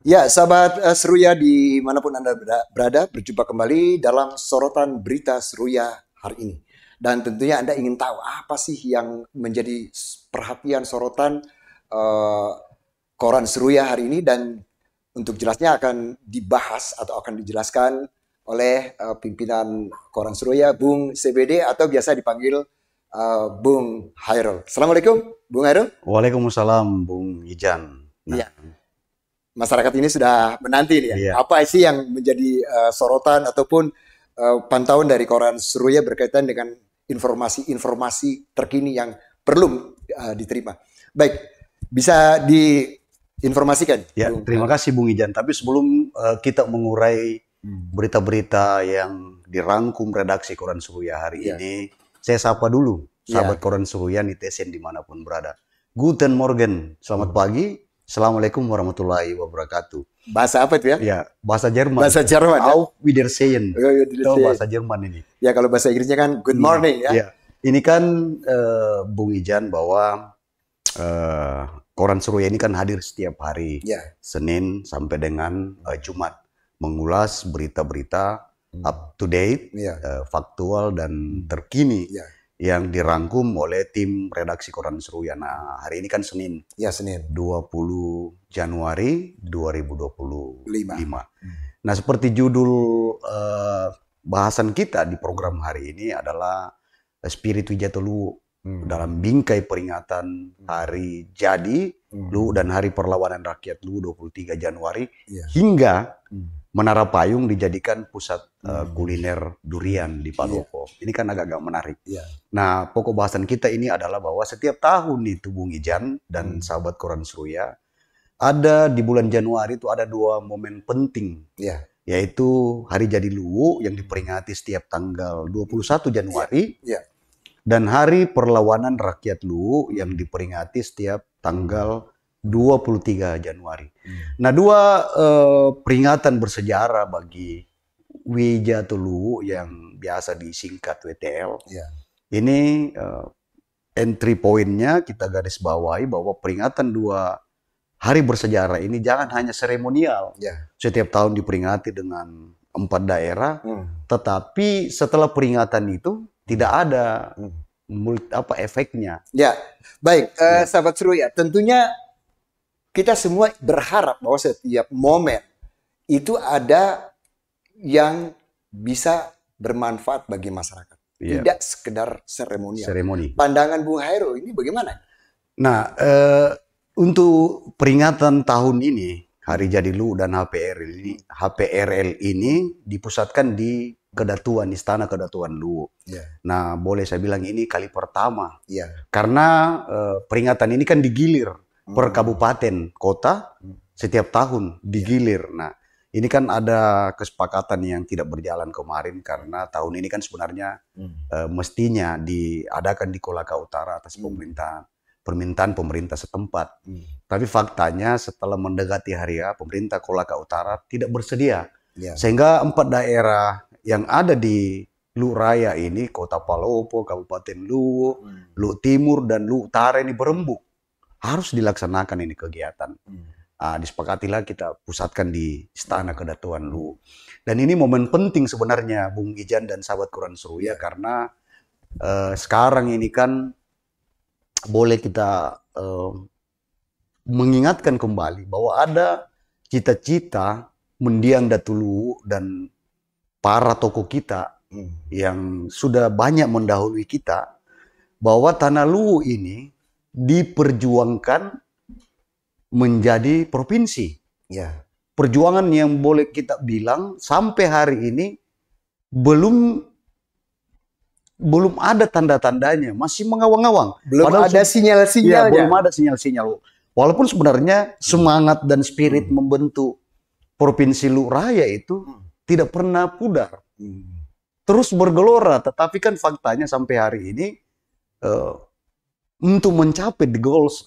Ya, sahabat Seruya dimanapun Anda berada, berjumpa kembali dalam sorotan berita Seruya hari ini. Dan tentunya Anda ingin tahu apa sih yang menjadi perhatian sorotan uh, koran Seruya hari ini, dan untuk jelasnya akan dibahas atau akan dijelaskan oleh pimpinan koran Seruya, Bung CBD atau biasa dipanggil Bung Hairul. Assalamualaikum, Bung Hairul. Waalaikumsalam, Bung Ijan. Iya. Masyarakat ini sudah menanti nih ya. Iya. Apa sih yang menjadi sorotan ataupun pantauan dari koran Seruya berkaitan dengan informasi-informasi terkini yang perlu diterima. Baik, bisa diinformasikan. Ya, terima kasih Bung Ijan. Tapi sebelum kita mengurai berita-berita yang dirangkum redaksi koran Seruya hari ini, saya sapa dulu sahabat koran Seruya netizen dimanapun berada. Guten Morgen, selamat pagi. Assalamualaikum warahmatullahi wabarakatuh. Bahasa apa itu ya? Ya, bahasa Jerman. Bahasa Jerman. Auf Wiedersehen. Itu bahasa Jerman ini. Ya, kalau bahasa Inggrisnya kan good morning ya. Ya. Ini kan Bung Ijan bahwa koran Seruya ini kan hadir setiap hari, Senin sampai dengan Jumat, mengulas berita-berita up to date, faktual dan terkini yang dirangkum oleh tim redaksi koran Seruya. Nah, hari ini kan Senin. Ya, Senin. 20 Januari 2025. Nah, seperti judul bahasan kita di program hari ini adalah Spirit Wijato Luwu dalam bingkai peringatan Hari Jadi Luwu dan Hari Perlawanan Rakyat Luwu 23 Januari hingga Menara Payung dijadikan pusat kuliner durian di Palopo. Ini kan agak-agak menarik. Nah, pokok bahasan kita ini adalah bahwa setiap tahun itu Bung Ijan dan sahabat koran Seruya, ada di bulan Januari itu ada dua momen penting. Yaitu Hari Jadi Luwu yang diperingati setiap tanggal 21 Januari. Dan Hari Perlawanan Rakyat Luwu yang diperingati setiap tanggal 23 Januari. Nah, dua peringatan bersejarah bagi Wijato Luwu yang biasa disingkat WTL. Ini entry pointnya kita garis bawahi bahwa peringatan dua hari bersejarah ini jangan hanya seremonial. Setiap tahun diperingati dengan 4 daerah, tetapi setelah peringatan itu tidak ada efeknya. Ya, baik, sahabat Seruya, tentunya kita semua berharap bahwa setiap momen itu ada yang bisa bermanfaat bagi masyarakat. Tidak sekedar seremonial. Pandangan Bung Hairul ini bagaimana? Nah, untuk peringatan tahun ini, Hari Jadi Luwu dan HPRL ini dipusatkan di Kedatuan, Istana Kedatuan Luwu. Nah, boleh saya bilang ini kali pertama. Karena peringatan ini kan digilir per kabupaten kota setiap tahun digilir. Nah, ini kan ada kesepakatan yang tidak berjalan kemarin karena tahun ini kan sebenarnya mestinya diadakan di Kolaka Utara atas permintaan pemerintah setempat. Tapi faktanya setelah mendekati hari H, pemerintah Kolaka Utara tidak bersedia. Sehingga 4 daerah yang ada di Luwu Raya ini, Kota Palopo, Kabupaten Luwu, Luwu Timur dan Luwu Utara ini berembuk. Harus dilaksanakan ini kegiatan. Disepakatilah kita pusatkan di Istana Kedatuan Luwu. Dan ini momen penting sebenarnya Bung Ijan dan sahabat koran Seruya karena sekarang ini kan boleh kita mengingatkan kembali bahwa ada cita-cita mendiang Datu Luwu dan para tokoh kita yang sudah banyak mendahului kita bahwa Tanah Luwu ini diperjuangkan menjadi provinsi. Perjuangan yang boleh kita bilang sampai hari ini belum ada tanda-tandanya, masih mengawang-awang. Belum ada sinyal-sinyalnya. Belum ada sinyal-sinyal. Walaupun sebenarnya semangat dan spirit membentuk Provinsi Luwu Raya itu tidak pernah pudar. Terus bergelora, tetapi kan faktanya sampai hari ini untuk mencapai the goals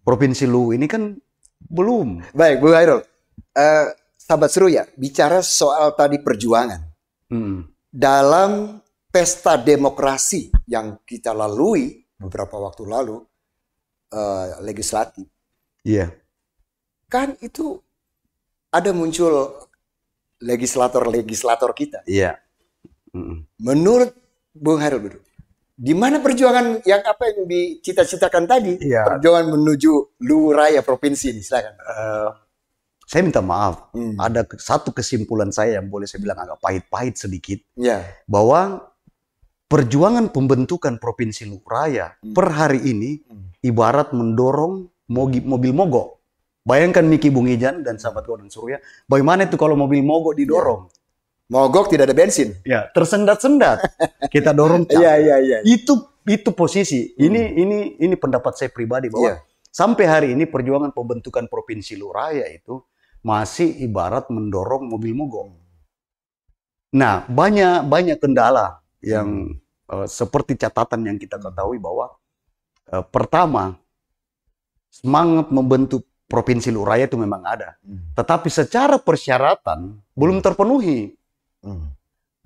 Provinsi Luwu ini kan belum. Baik, Bu Hairul. Sahabat Seruya, bicara soal tadi perjuangan. Dalam pesta demokrasi yang kita lalui beberapa waktu lalu, legislatif. Iya. Kan itu ada muncul legislator kita. Iya. Menurut Bung Hairul, di mana perjuangan yang apa yang dicita-citakan tadi? Iya. Perjuangan menuju luhur raya provinsi ini, silakan. Saya minta maaf, ada satu kesimpulan saya yang boleh saya bilang agak pahit-pahit sedikit, bahwa perjuangan pembentukan provinsi luhur raya per hari ini ibarat mendorong mobil mogok. Bayangkan Miki, Bung Ijan dan sahabat kawan Surya, bagaimana itu kalau mobil mogok didorong? Mogok tidak ada bensin. Ya, tersendat-sendat. Kita dorong. Iya. Itu posisi. Ini pendapat saya pribadi bahwa sampai hari ini perjuangan pembentukan provinsi luhur raya itu masih ibarat mendorong mobil mogok. Nah, banyak kendala yang seperti catatan yang kita ketahui bahwa pertama, semangat membentuk provinsi luhur raya itu memang ada. Tetapi secara persyaratan belum terpenuhi. 4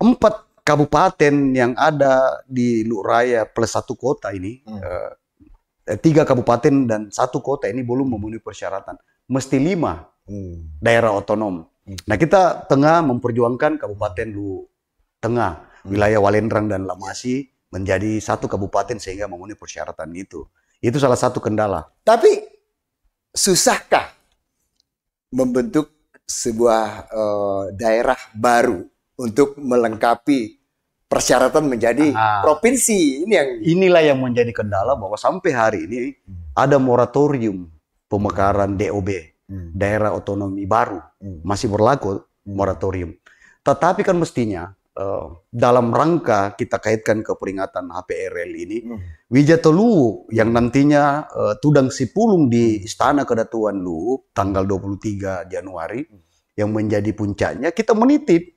kabupaten yang ada di luhur raya plus 1 kota ini, 3 kabupaten dan 1 kota ini belum memenuhi persyaratan. Mesti 5 daerah otonom. Nah, kita tengah memperjuangkan Kabupaten Luwu Tengah, wilayah Walendrang dan Lamasi menjadi 1 kabupaten sehingga memenuhi persyaratan itu. Itu salah satu kendala. Tapi susahkah membentuk sebuah daerah baru untuk melengkapi persyaratan menjadi provinsi? Inilah yang menjadi kendala, bahwa sampai hari ini ada moratorium pemekaran DOB, daerah otonomi baru, masih berlaku moratorium. Tetapi kan mestinya dalam rangka kita kaitkan ke peringatan HPRL ini, Wijata Luwu yang nantinya tudang sipulung di Istana Kedatuan Luwu tanggal 23 Januari yang menjadi puncaknya, kita menitip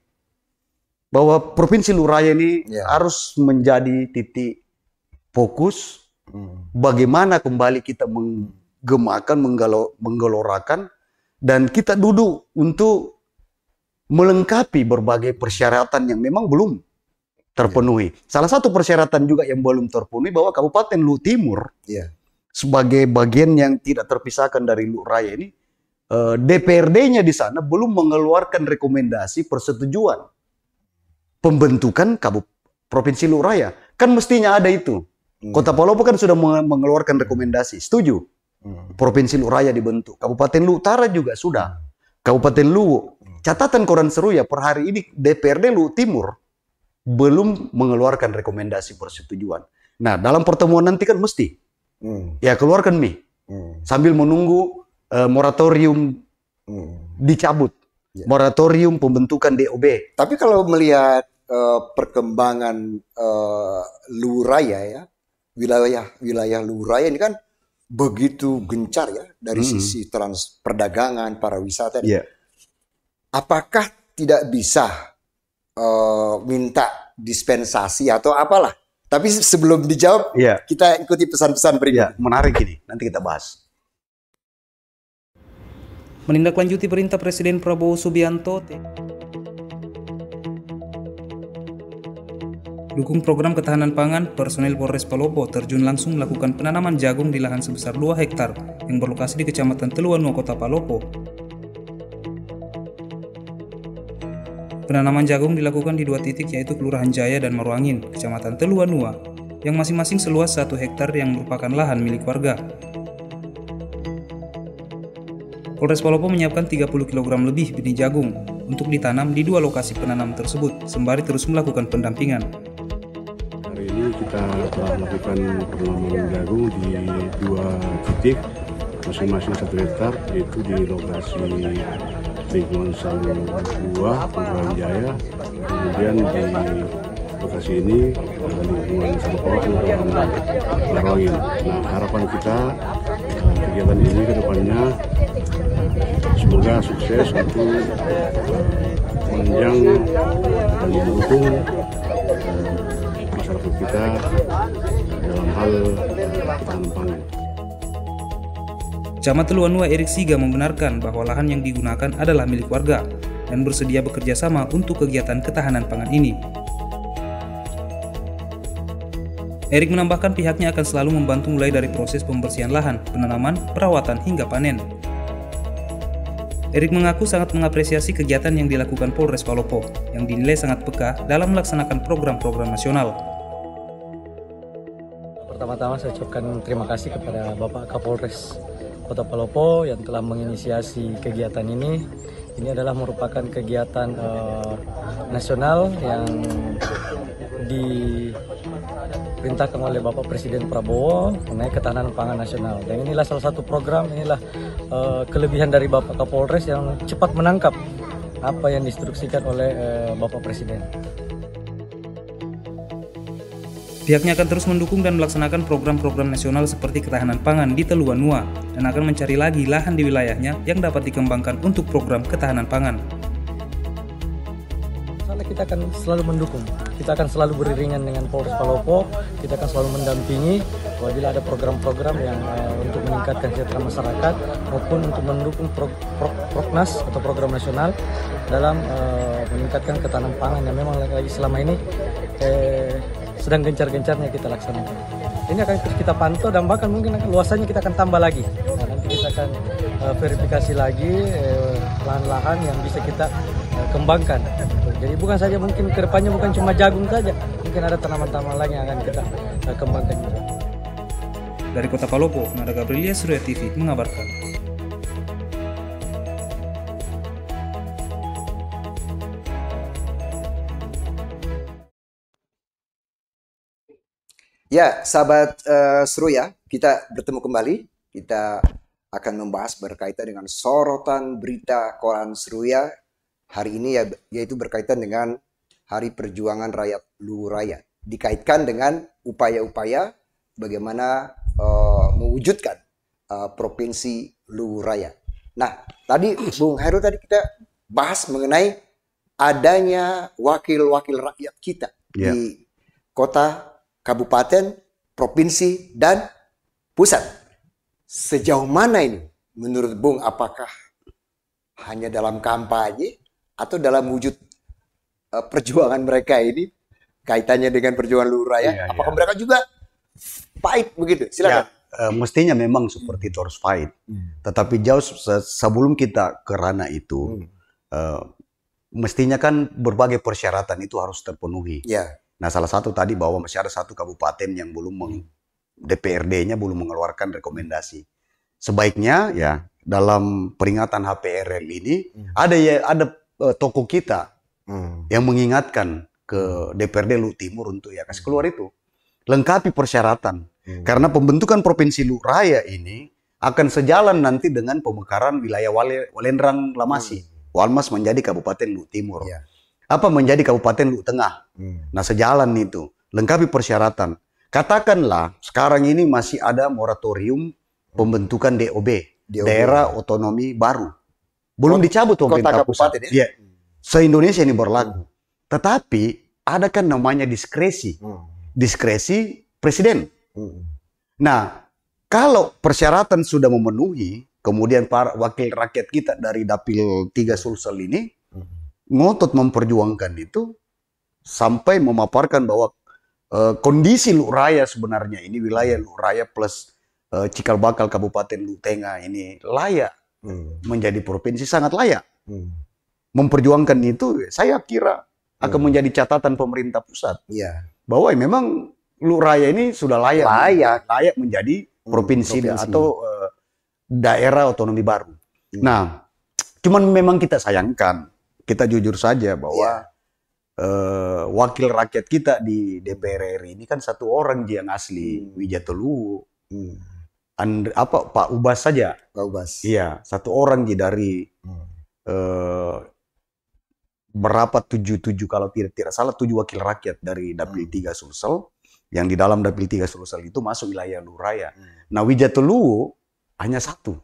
bahwa provinsi luhur raya ini harus menjadi titik fokus bagaimana kembali kita menggemakan, menggelorakan, dan kita duduk untuk melengkapi berbagai persyaratan yang memang belum terpenuhi. Salah satu persyaratan juga yang belum terpenuhi bahwa Kabupaten Luwu Timur sebagai bagian yang tidak terpisahkan dari luhur raya ini, DPRD-nya di sana belum mengeluarkan rekomendasi persetujuan pembentukan provinsi luhur raya. Kan mestinya ada itu. Kota Palopo kan sudah mengeluarkan rekomendasi, setuju provinsi luhur raya dibentuk. Kabupaten Luwu Utara juga sudah. Kabupaten Luwu. Catatan koran Seruya per hari ini DPRD Luwu Timur belum mengeluarkan rekomendasi persetujuan. Nah, dalam pertemuan nanti kan mesti ya keluarkan sambil menunggu moratorium dicabut. Moratorium pembentukan DOB. Tapi kalau melihat perkembangan luhur raya ya, wilayah luhur raya ini kan begitu gencar ya dari sisi perdagangan, pariwisata. Apakah tidak bisa minta dispensasi atau apalah? Tapi sebelum dijawab, kita ikuti pesan-pesan berikut. Menarik ini, nanti kita bahas. Menindaklanjuti perintah Presiden Prabowo Subianto, dukung program ketahanan pangan, personel Polres Palopo terjun langsung melakukan penanaman jagung di lahan sebesar 2 hektar yang berlokasi di Kecamatan Teluanua, Kota Palopo. Penanaman jagung dilakukan di 2 titik, yaitu Kelurahan Jaya dan Maruangin, Kecamatan Teluanua, yang masing-masing seluas 1 hektar yang merupakan lahan milik warga. Polres Palopo menyiapkan 30 kg lebih benih jagung untuk ditanam di 2 lokasi penanam tersebut, sembari terus melakukan pendampingan. Hari ini kita telah melakukan penanaman jagung di 2 titik, masing-masing 1 hektar, yaitu di lokasi lingkungan Sang Buah, Kelurahan Jaya, kemudian di lokasi ini lingkungan Sang Poh, Kelurahan Maruangin. Nah, harapan kita kegiatan ini ke depannya semoga sukses untuk menunjang dan mendukung masyarakat kita dalam hal ketahanan pangan. Camat Teluanua Erik Siga membenarkan bahwa lahan yang digunakan adalah milik warga dan bersedia bekerja sama untuk kegiatan ketahanan pangan ini. Erik menambahkan pihaknya akan selalu membantu mulai dari proses pembersihan lahan, penanaman, perawatan hingga panen. Erik mengaku sangat mengapresiasi kegiatan yang dilakukan Polres Palopo yang dinilai sangat peka dalam melaksanakan program-program nasional. Pertama-tama saya ucapkan terima kasih kepada Bapak Kapolres Kota Palopo yang telah menginisiasi kegiatan ini. Ini adalah merupakan kegiatan nasional yang diperintahkan oleh Bapak Presiden Prabowo mengenai ketahanan pangan nasional. Dan inilah salah satu program, inilah kelebihan dari Bapak Kapolres yang cepat menangkap apa yang diinstruksikan oleh Bapak Presiden. Pihaknya akan terus mendukung dan melaksanakan program-program nasional seperti ketahanan pangan di Teluan Nua dan akan mencari lagi lahan di wilayahnya yang dapat dikembangkan untuk program ketahanan pangan. Kita akan selalu mendukung, kita akan selalu beriringan dengan Polres Palopo, kita akan selalu mendampingi apabila ada program-program yang untuk meningkatkan kesejahteraan masyarakat maupun untuk mendukung prognas atau program nasional dalam meningkatkan ketahanan pangan yang memang lagi selama ini sedang gencar-gencarnya kita laksanakan. Ini akan terus kita pantau dan bahkan mungkin luasannya kita akan tambah lagi. Nah, nanti kita akan verifikasi lagi lahan-lahan yang bisa kita kembangkan. Jadi bukan saja mungkin kedepannya bukan cuma jagung saja, mungkin ada tanaman-tanaman lain yang akan kita kembangkan juga. Dari Kota Palopo, Nada Gabrilia, Surya TV mengabarkan. Ya, sahabat Surya, kita bertemu kembali. Kita akan membahas berkaitan dengan sorotan berita koran Surya hari ini, yaitu berkaitan dengan Hari Perjuangan Rakyat Luwu Raya. Dikaitkan dengan upaya-upaya bagaimana mewujudkan Provinsi Luwu Raya. Nah, tadi Bung Hairul tadi kita bahas mengenai adanya wakil-wakil rakyat kita di kota, kabupaten, provinsi, dan pusat. Sejauh mana ini menurut Bung, apakah hanya dalam kampanye atau dalam wujud perjuangan mereka ini kaitannya dengan perjuangan Luwu Raya? Apakah mereka juga fight begitu? Silakan. Mestinya memang seperti itu, harus fight. Tetapi jauh sebelum kita ke ranah itu, mestinya kan berbagai persyaratan itu harus terpenuhi. Nah, salah satu tadi bahwa masih ada satu kabupaten yang belum DPRD-nya belum mengeluarkan rekomendasi. Sebaiknya ya dalam peringatan HPRL ini ada tokoh kita yang mengingatkan ke DPRD Luwu Timur untuk ya kasih keluar itu, lengkapi persyaratan. Karena pembentukan Provinsi Luwu Raya ini akan sejalan nanti dengan pemekaran wilayah Walendrang Lamasi. Walmas menjadi Kabupaten Luwu Timur. Apa menjadi Kabupaten Luwu Tengah. Nah, sejalan itu, lengkapi persyaratan. Katakanlah sekarang ini masih ada moratorium pembentukan DOB, Daerah Otonomi Baru. Belum dicabut pemerintah pusat. Se-Indonesia ini berlaku. Tetapi ada kan namanya diskresi. Diskresi Presiden. Nah, kalau persyaratan sudah memenuhi, kemudian para wakil rakyat kita dari Dapil 3 Sulsel ini ngotot memperjuangkan itu sampai memaparkan bahwa kondisi Luwu Raya sebenarnya ini wilayah Luwu Raya plus Cikal Bakal Kabupaten Luwu Tengah ini layak menjadi provinsi, sangat layak. Memperjuangkan itu saya kira akan menjadi catatan pemerintah pusat. Bahwa memang Luwu Raya ini sudah layak menjadi provinsi atau daerah otonomi baru. Nah, cuman memang kita sayangkan, kita jujur saja bahwa wakil rakyat kita di DPR RI ini kan satu orang yang asli Wijato Luwu. Pak Ubas saja. Pak Ubas. Iya, satu orang dari berapa 7 kalau tidak salah 7 wakil rakyat dari Dapil 3 Sulsel, yang di dalam Dapil 3 Sulsel itu masuk wilayah Luwu Raya. Nah, Wijato Luwu hanya satu.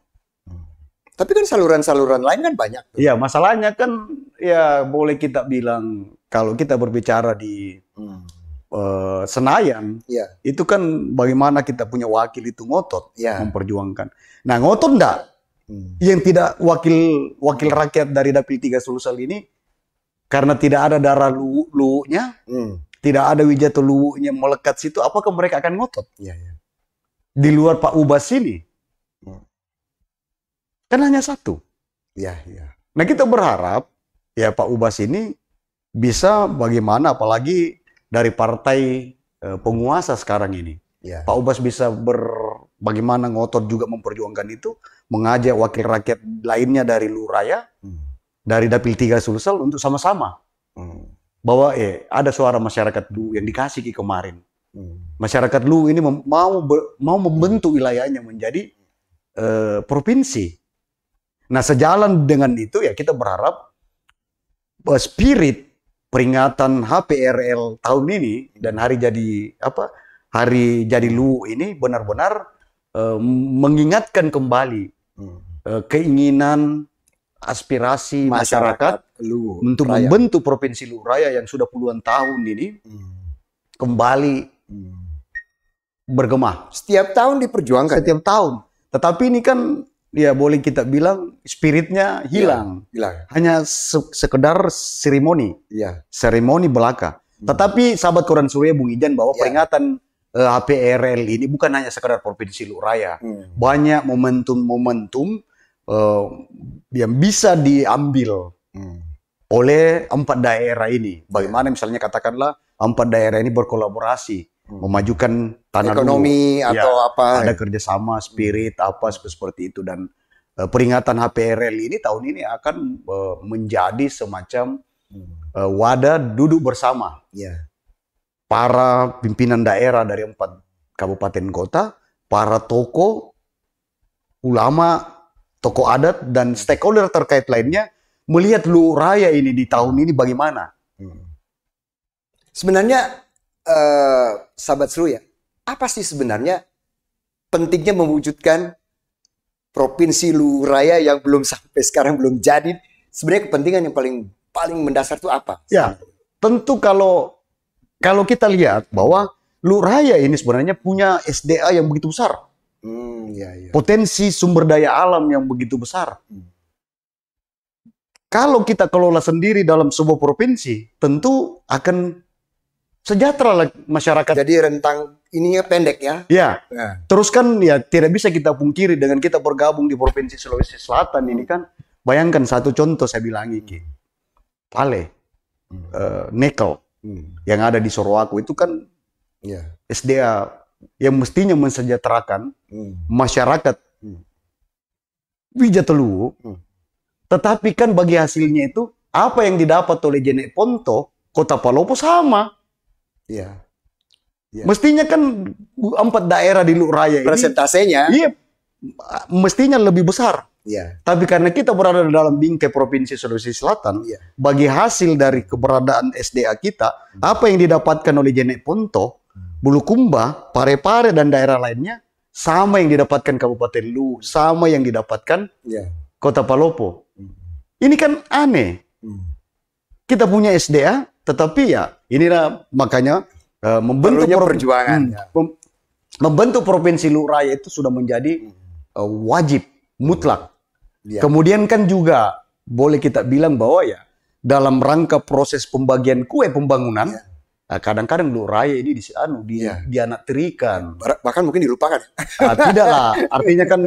Tapi kan saluran-saluran lain kan banyak. Iya, masalahnya kan ya boleh kita bilang kalau kita berbicara di Senayan, itu kan bagaimana kita punya wakil itu ngotot memperjuangkan. Nah, ngotot enggak? Yang tidak wakil rakyat dari Dapil 3 Sulsel ini karena tidak ada darah Luwu-nya, tidak ada Wijato Luwu-nya melekat situ, apakah mereka akan ngotot? Di luar Pak Ubas ini. Kan hanya satu. Iya, iya. Nah kita berharap ya Pak Ubas ini bisa bagaimana, apalagi dari partai penguasa sekarang ini. Ya. Pak Ubas bisa bagaimana ngotot juga memperjuangkan itu, mengajak wakil rakyat lainnya dari Luraya, dari Dapil 3 Sulsel untuk sama-sama bahwa ada suara masyarakat Lu yang dikasih kemarin. Masyarakat Lu ini mau membentuk wilayahnya menjadi provinsi. Nah sejalan dengan itu ya kita berharap bahwa spirit peringatan HPRL tahun ini dan hari jadi Lu ini benar-benar mengingatkan kembali keinginan aspirasi masyarakat Lu untuk Raya. membentuk provinsi Luraya yang sudah puluhan tahun ini kembali bergema. Setiap tahun diperjuangkan. Setiap tahun. Tetapi ini kan ya boleh kita bilang spiritnya hilang. Hilang. Hanya sekedar seremoni. Iya. Seremoni belaka. Tetapi sahabat Koran Surya Bung Ijan bahwa peringatan HPRL ini bukan hanya sekedar provinsi Luraya. Banyak momentum-momentum yang bisa diambil oleh 4 daerah ini. Bagaimana misalnya katakanlah 4 daerah ini berkolaborasi memajukan tanah ekonomi dulu. atau apa. Ada kerjasama, spirit apa seperti itu, dan peringatan HPRL ini tahun ini akan menjadi semacam wadah duduk bersama. Para pimpinan daerah dari 4 kabupaten kota, para tokoh, ulama, tokoh adat, dan stakeholder terkait lainnya melihat Luraya ini di tahun ini bagaimana. Sebenarnya, sahabat Surya, apa sih sebenarnya pentingnya mewujudkan provinsi Luraya yang belum sampai sekarang belum jadi? Sebenarnya kepentingan yang paling mendasar itu apa? Ya, tentu kalau kita lihat bahwa Luraya ini sebenarnya punya SDA yang begitu besar. Potensi sumber daya alam yang begitu besar. Kalau kita kelola sendiri dalam sebuah provinsi, tentu akan sejahtera lah masyarakat. Jadi rentang ininya pendek ya? Ya. Terus kan ya tidak bisa kita pungkiri dengan kita bergabung di Provinsi Sulawesi Selatan ini kan. Bayangkan satu contoh saya bilang ini. Pale, Nekel, yang ada di Sorowaku itu kan SDA yang mestinya mensejahterakan masyarakat Wijatelu. Tetapi kan bagi hasilnya itu apa yang didapat oleh Jenek Ponto, Kota Palopo sama. Mestinya kan 4 daerah di Luraya ini persentasenya mestinya lebih besar. Iya. Tapi karena kita berada dalam bingkai Provinsi Sulawesi Selatan, Iya. bagi hasil dari keberadaan SDA kita, apa yang didapatkan oleh Jenek Ponto, Bulukumba, Parepare, dan daerah lainnya, sama yang didapatkan Kabupaten Lu, sama yang didapatkan Iya. Kota Palopo. Ini kan aneh. Kita punya SDA, tetapi ya inilah makanya membentuk Perlunya perjuangan. membentuk Provinsi Luraya itu sudah menjadi wajib, mutlak. Iya. Kemudian kan juga boleh kita bilang bahwa ya dalam rangka proses pembagian kue pembangunan, kadang-kadang Luraya ini dianaktirikan. Bahkan mungkin dilupakan. Tidaklah, artinya kan,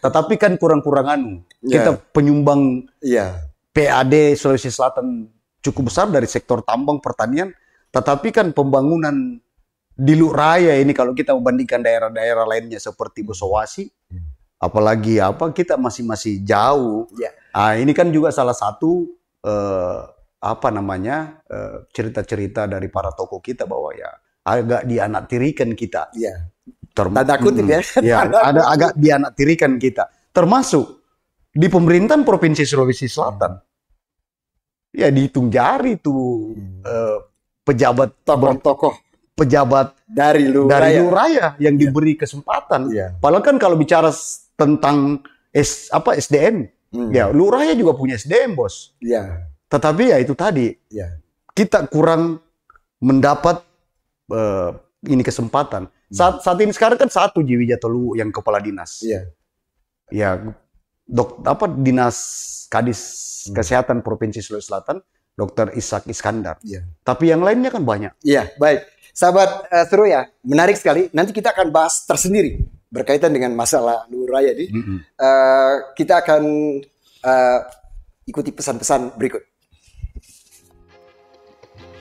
tetapi kan kurang-kurang kita penyumbang PAD Sulawesi Selatan cukup besar dari sektor tambang, pertanian, tetapi kan pembangunan di Luraya ini kalau kita membandingkan daerah-daerah lainnya seperti Bosowasi, apalagi kita masih jauh. Ini kan juga salah satu cerita-cerita dari para tokoh kita bahwa ya agak dianaktirikan kita. Tanda kutip ada agak dianaktirikan kita. Termasuk di pemerintahan Provinsi Sulawesi Selatan. Ya dihitung jari tuh pejabat tokoh pejabat dari Luraya yang diberi kesempatan. Padahal kan kalau bicara tentang SDM, ya Luraya juga punya SDM, Bos. Tetapi ya itu tadi, kita kurang mendapat ini kesempatan. Saat ini sekarang kan satu Wijatelu yang kepala dinas. Ya, Dinas Kadis Kesehatan Provinsi Sulawesi Selatan, Dr. Ishak Iskandar. Tapi yang lainnya kan banyak. Baik. Sahabat Surya, menarik sekali. Nanti kita akan bahas tersendiri berkaitan dengan masalah Luraya ini. Kita akan ikuti pesan-pesan berikut.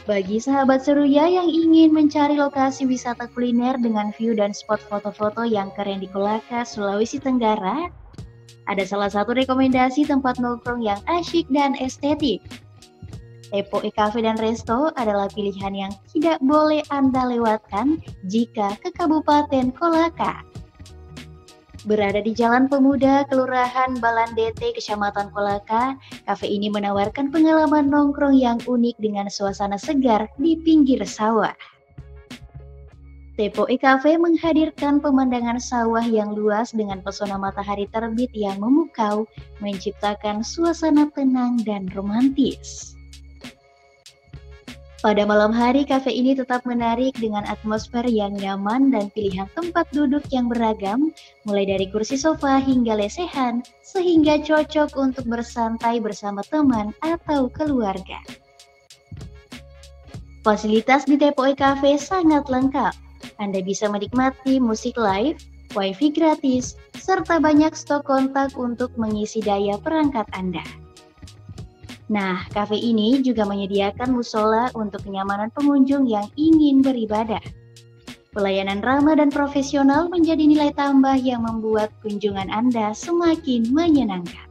Bagi sahabat Seruya yang ingin mencari lokasi wisata kuliner dengan view dan spot foto-foto yang keren di Kolaka, Sulawesi Tenggara, ada salah satu rekomendasi tempat nongkrong yang asyik dan estetik. Tepoe Cafe dan Resto adalah pilihan yang tidak boleh Anda lewatkan jika ke Kabupaten Kolaka. Berada di Jalan Pemuda, Kelurahan Balandete, Kecamatan Kolaka, kafe ini menawarkan pengalaman nongkrong yang unik dengan suasana segar di pinggir sawah. Tepoe Cafe menghadirkan pemandangan sawah yang luas dengan pesona matahari terbit yang memukau, menciptakan suasana tenang dan romantis. Pada malam hari, kafe ini tetap menarik dengan atmosfer yang nyaman dan pilihan tempat duduk yang beragam, mulai dari kursi sofa hingga lesehan, sehingga cocok untuk bersantai bersama teman atau keluarga. Fasilitas di Tepoe Cafe sangat lengkap. Anda bisa menikmati musik live, wifi gratis, serta banyak stok kontak untuk mengisi daya perangkat Anda. Nah, kafe ini juga menyediakan musola untuk kenyamanan pengunjung yang ingin beribadah. Pelayanan ramah dan profesional menjadi nilai tambah yang membuat kunjungan Anda semakin menyenangkan.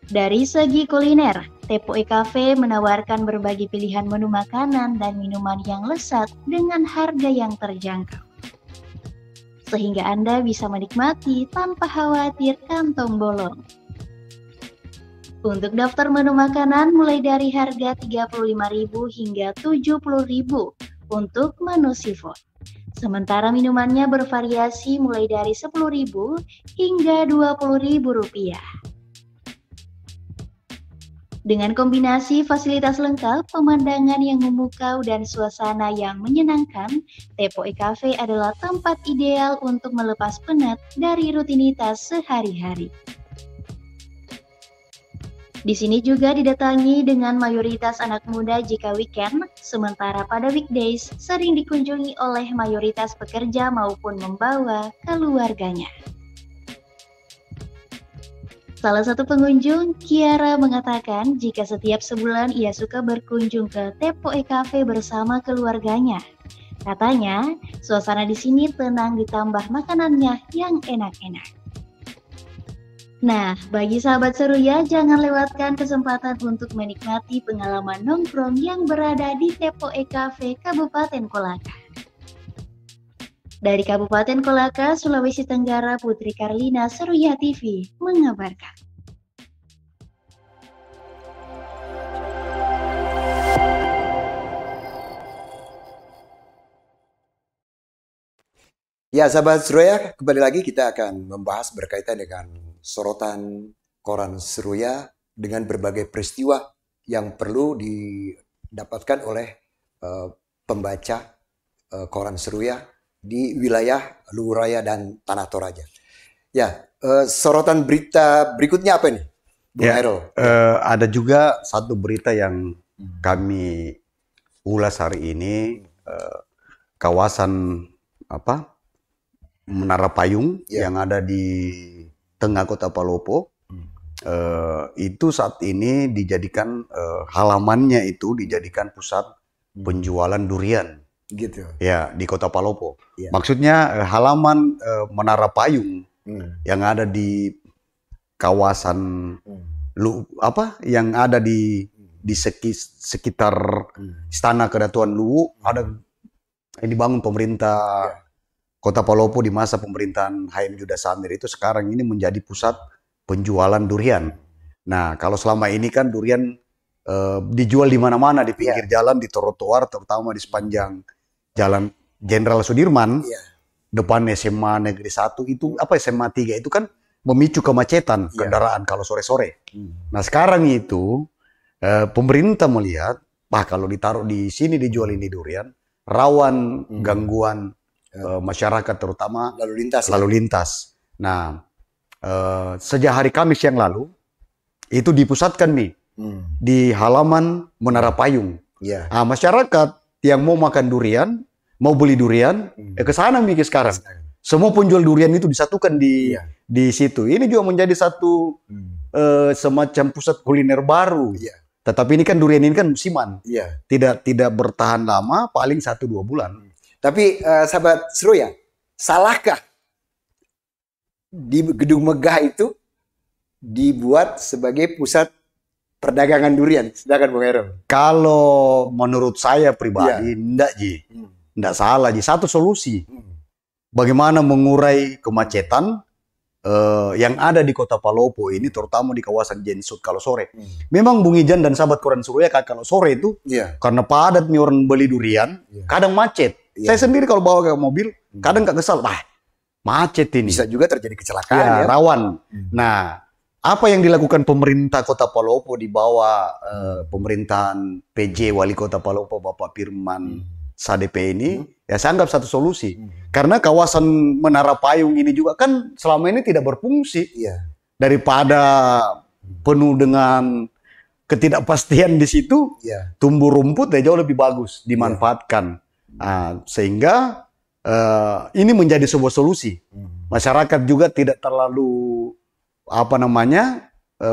Dari segi kuliner, Tepoe Cafe menawarkan berbagai pilihan menu makanan dan minuman yang lezat dengan harga yang terjangkau. Sehingga Anda bisa menikmati tanpa khawatir kantong bolong. Untuk daftar menu makanan mulai dari harga Rp35.000 hingga Rp70.000 untuk menu seafood. Sementara minumannya bervariasi mulai dari Rp10.000 hingga Rp20.000. Dengan kombinasi fasilitas lengkap, pemandangan yang memukau dan suasana yang menyenangkan, Tepoe Cafe adalah tempat ideal untuk melepas penat dari rutinitas sehari-hari. Di sini juga didatangi dengan mayoritas anak muda jika weekend, sementara pada weekdays sering dikunjungi oleh mayoritas pekerja maupun membawa keluarganya. Salah satu pengunjung, Kiara, mengatakan jika setiap sebulan ia suka berkunjung ke Tepoe Cafe bersama keluarganya. Katanya, suasana di sini tenang ditambah makanannya yang enak-enak. Nah, bagi sahabat Seruya, jangan lewatkan kesempatan untuk menikmati pengalaman nongkrong yang berada di Tepoe Cafe Kabupaten Kolaka. Dari Kabupaten Kolaka, Sulawesi Tenggara, Putri Karlina, Seruya TV mengabarkan. Ya, sahabat Seruya, kembali lagi kita akan membahas berkaitan dengan sorotan koran Seruya dengan berbagai peristiwa yang perlu didapatkan oleh pembaca koran Seruya di wilayah Luwu Raya dan Tanah Toraja. Ya, sorotan berita berikutnya apa nih, Bung Hairul? Ada juga satu berita yang kami ulas hari ini, kawasan Menara Payung yang ada di tengah kota Palopo. Itu saat ini dijadikan halamannya itu dijadikan pusat penjualan durian. Gitu. Ya, di kota Palopo. Ya. Maksudnya halaman Menara Payung yang ada di kawasan yang ada di sekitar Istana Kedatuan Luwu ada yang dibangun pemerintah Kota Palopo di masa pemerintahan HM Juda Samir itu sekarang ini menjadi pusat penjualan durian. Nah, kalau selama ini kan durian dijual di mana-mana, di pinggir jalan, di trotoar, terutama di sepanjang Jalan Jenderal Sudirman, depan SMA Negeri 1 itu, SMA 3 itu kan memicu kemacetan kendaraan kalau sore-sore. Nah, sekarang itu pemerintah melihat, kalau ditaruh di sini dijual ini durian, rawan gangguan masyarakat terutama lalu lintas. Nah, sejak hari Kamis yang lalu itu dipusatkan nih di halaman Menara Payung. Masyarakat yang mau makan durian, mau beli durian, ke sana nih sekarang. semua penjual durian itu disatukan di situ. Ini juga menjadi satu semacam pusat kuliner baru. Tetapi ini kan durian ini kan musiman. Tidak bertahan lama, paling 1-2 bulan. Tapi sahabat Seruya, salahkah di Gedung Megah itu dibuat sebagai pusat perdagangan durian? Sedangkan Bung Heron. Kalau menurut saya pribadi, enggak Ji. Enggak salah Ji. Satu solusi. Bagaimana mengurai kemacetan yang ada di Kota Palopo ini, terutama di kawasan Jensut kalau sore. Memang Bung Ijan dan sahabat Koran Seruya kalau sore itu, karena padat nih orang beli durian, kadang macet. Saya sendiri kalau bawa ke mobil, kadang gak kesal, macet ini. Bisa juga terjadi kecelakaan rawan. Nah, apa yang dilakukan pemerintah Kota Palopo di bawah pemerintahan PJ Wali Kota Palopo Bapak Firman Sadepe ini, ya saya anggap satu solusi. Karena kawasan Menara Payung ini juga kan selama ini tidak berfungsi. Daripada penuh dengan ketidakpastian di situ, tumbuh rumput jauh lebih bagus dimanfaatkan. Sehingga ini menjadi sebuah solusi. Masyarakat juga tidak terlalu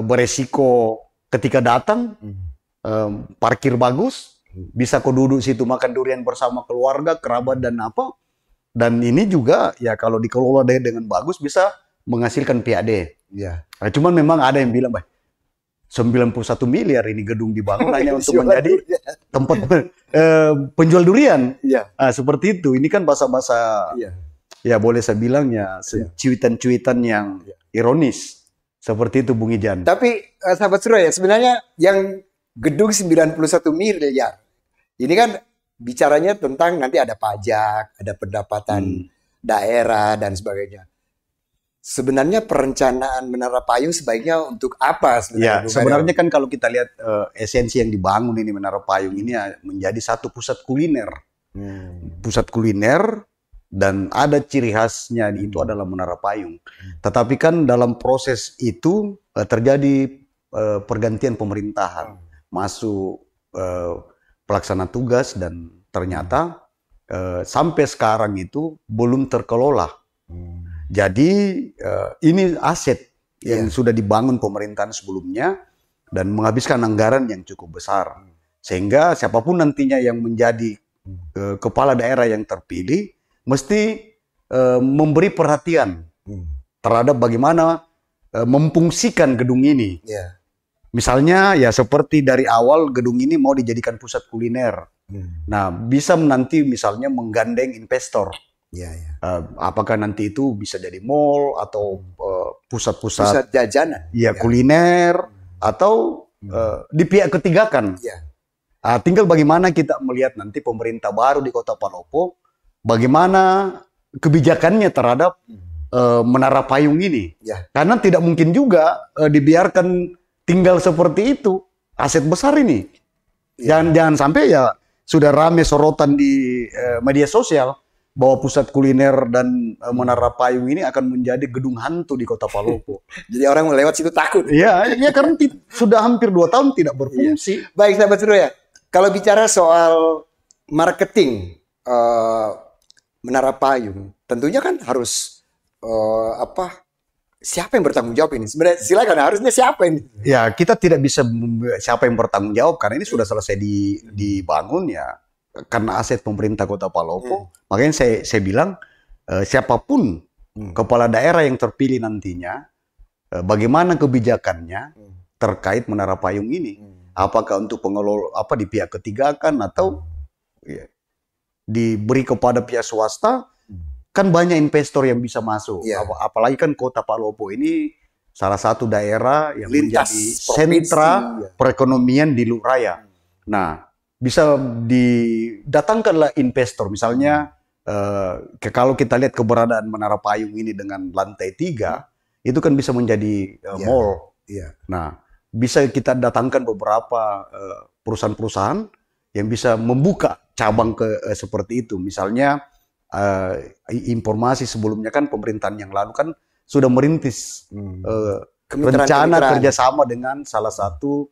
beresiko ketika datang, parkir bagus, bisa kau duduk situ makan durian bersama keluarga, kerabat dan apa. Dan ini juga ya kalau dikelola dengan bagus bisa menghasilkan PAD. Cuman memang ada yang bilang, 91 miliar ini gedung dibangun hanya untuk menjadi tempat penjual durian. Seperti itu. Ini kan bahasa-bahasa ya boleh saya bilang ya cuitan-cuitan yang ironis. Seperti itu Bung Ijan. Tapi sahabat Seruya, sebenarnya yang gedung 91 miliar ini kan bicaranya tentang nanti ada pajak, ada pendapatan daerah dan sebagainya. Sebenarnya perencanaan Menara Payung sebaiknya untuk apa sebenarnya? Sebenarnya kan kalau kita lihat esensi yang dibangun ini Menara Payung ini menjadi satu pusat kuliner. Pusat kuliner dan ada ciri khasnya itu adalah Menara Payung. Tetapi kan dalam proses itu terjadi pergantian pemerintahan, masuk pelaksana tugas dan ternyata sampai sekarang itu belum terkelola. Jadi ini aset yang sudah dibangun pemerintahan sebelumnya dan menghabiskan anggaran yang cukup besar. Sehingga siapapun nantinya yang menjadi kepala daerah yang terpilih mesti memberi perhatian terhadap bagaimana memfungsikan gedung ini. Misalnya ya seperti dari awal gedung ini mau dijadikan pusat kuliner. Nah bisa nanti misalnya menggandeng investor. Apakah nanti itu bisa jadi mall atau pusat-pusat jajanan, kuliner atau di pihak ketiga kan. Tinggal bagaimana kita melihat nanti pemerintah baru di Kota Palopo, bagaimana kebijakannya terhadap Menara Payung ini. Karena tidak mungkin juga dibiarkan tinggal seperti itu, aset besar ini. Jangan sampai ya sudah rame sorotan di media sosial bahwa pusat kuliner dan Menara Payung ini akan menjadi gedung hantu di Kota Palopo. Jadi orang melewat situ takut. Iya, karena sudah hampir 2 tahun tidak berfungsi. Baik sahabat Seruya, kalau bicara soal marketing Menara Payung, tentunya kan harus siapa yang bertanggung jawab ini? Sebenarnya silakan, harusnya siapa ini? Ya, kita tidak bisa siapa yang bertanggung jawab karena ini sudah selesai dibangun ya. Karena aset pemerintah Kota Palopo, makanya saya bilang siapapun kepala daerah yang terpilih nantinya, bagaimana kebijakannya terkait Menara Payung ini, apakah untuk pengelola di pihak ketiga kan atau diberi kepada pihak swasta, kan banyak investor yang bisa masuk, apalagi kan Kota Palopo ini salah satu daerah yang menjadi sentra perekonomian di Luraya. Nah, bisa didatangkanlah investor, misalnya kalau kita lihat keberadaan Menara Payung ini dengan lantai 3, itu kan bisa menjadi mall. Nah, bisa kita datangkan beberapa perusahaan-perusahaan yang bisa membuka cabang seperti itu. Misalnya informasi sebelumnya kan pemerintahan yang lalu kan sudah merintis rencana kerjasama dengan salah satu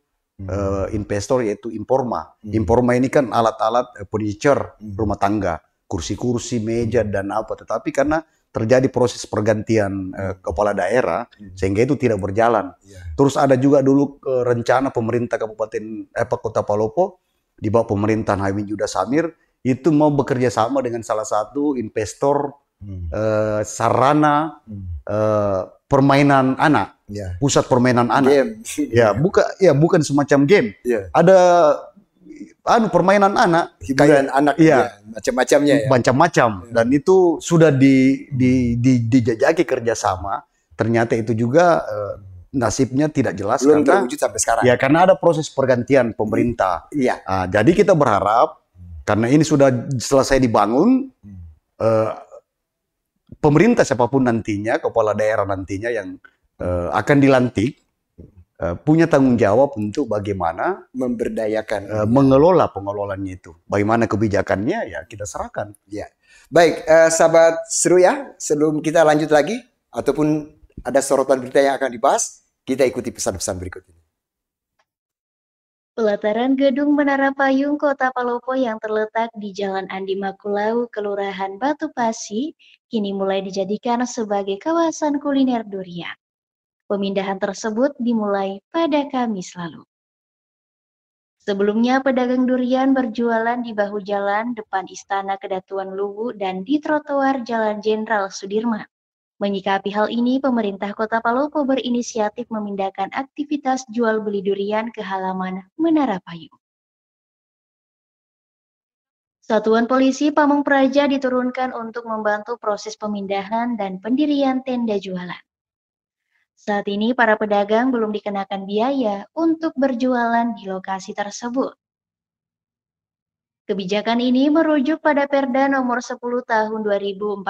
investor yaitu Informa. Informa ini kan alat-alat furniture rumah tangga, kursi-kursi, meja dan apa. Tetapi karena terjadi proses pergantian kepala daerah sehingga itu tidak berjalan. Terus ada juga dulu rencana pemerintah Kota Palopo di bawah pemerintahan Hamid Juda Samir itu mau bekerja sama dengan salah satu investor sarana permainan anak, pusat permainan anak. Game. Bukan semacam game. Ada permainan anak, hiburan anak, macam-macamnya ya. Macam-macam. Dan itu sudah dijajaki kerjasama. Ternyata itu juga nasibnya tidak jelas. Belum terwujud sampai sekarang. Ya, karena ada proses pergantian pemerintah. Jadi kita berharap karena ini sudah selesai dibangun, pemerintah siapapun nantinya, kepala daerah nantinya yang akan dilantik, punya tanggung jawab untuk bagaimana memberdayakan, mengelola pengelolaannya itu. Bagaimana kebijakannya ya kita serahkan. Baik, sahabat Seruya, sebelum kita lanjut lagi ataupun ada sorotan berita yang akan dibahas, kita ikuti pesan-pesan berikut ini. Pelataran gedung Menara Payung Kota Palopo yang terletak di Jalan Andi Makulau, Kelurahan Batu Pasi, kini mulai dijadikan sebagai kawasan kuliner durian. Pemindahan tersebut dimulai pada Kamis lalu. Sebelumnya, pedagang durian berjualan di bahu jalan depan Istana Kedatuan Luwu dan di trotoar Jalan Jenderal Sudirman. Menyikapi hal ini, pemerintah Kota Palopo berinisiatif memindahkan aktivitas jual beli durian ke halaman Menara Payung. Satuan Polisi Pamong Praja diturunkan untuk membantu proses pemindahan dan pendirian tenda jualan. Saat ini para pedagang belum dikenakan biaya untuk berjualan di lokasi tersebut. Kebijakan ini merujuk pada Perda Nomor 10 Tahun 2014